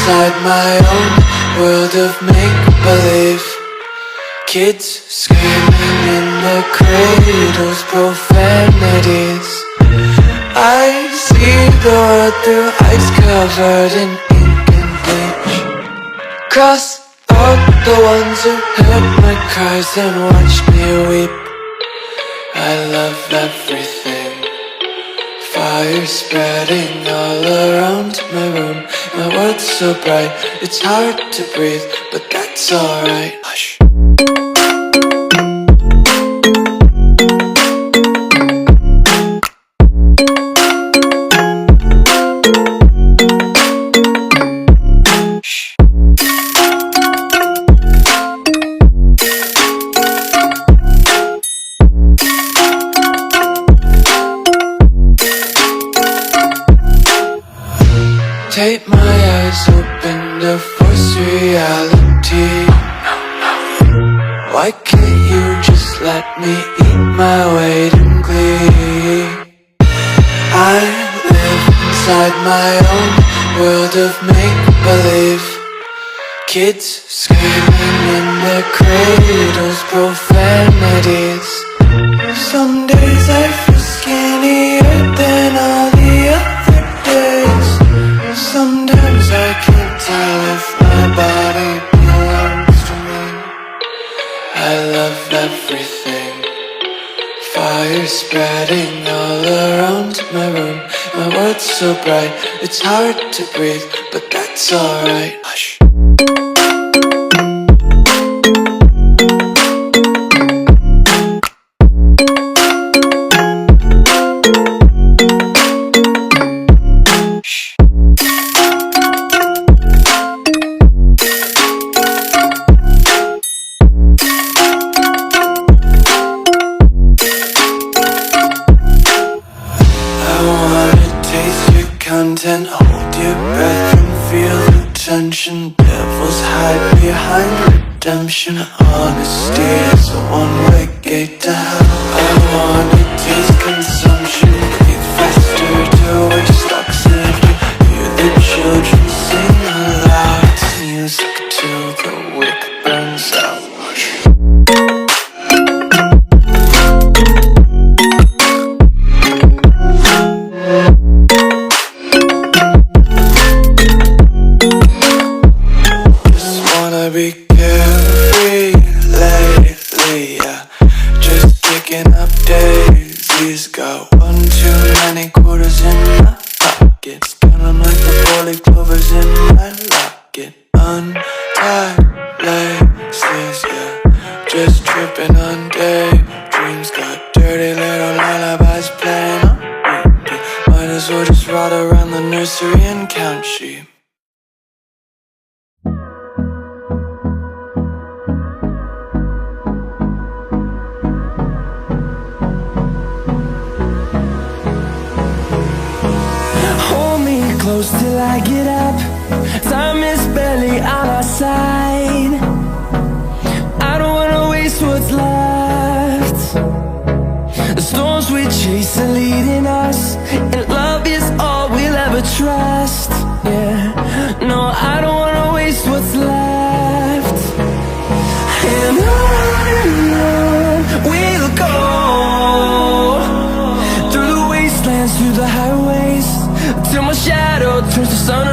inside my own world of make-believe. Kids screaming in their cradles, profanities. I see the world through ice covered in ink and bleach. Cross out the ones who heard my cries and watched me weep. I love everything. Fire spreading all around my room. My world's so bright, it's hard to breathe, but that's alright. Hush. Tape my eyes open to force reality. Why can't you just let me eat my weight in glee? I live inside my own world of make-believe. Kids screaming in their cradles, profanities. Some days I feel skinnier than all the other days. Sometimes I can't tell if my body belongs to me. I love everything. Fire spreading all around my room. My world's so bright, it's hard to breathe, but that's alright. Hush. Content, hold your breath and feel the tension. Devils hide behind redemption. Honesty is a one-way gate to hell. I wanna taste consumption. Breathe faster to waste oxygen. Hear the children sing aloud. It's music till the wick burns out. Be carefree lately, yeah. Just picking up daisies. Got one too many quarters in my pockets. Count 'em like the 4-leaf clovers in my locket. Untied laces, yeah. Just tripping on daydreams. Got dirty little lullabies playing on repeat. Might as well just ride around the nursery and count sheep. Close till I get up. Time is barely on our side. I don't wanna waste what's left. The storms we chase are leading us, and love is all we'll ever trust. Yeah, no, I don't wanna waste what's left. And on we'll go, through the wastelands, through the highways, till my shadow turns to sun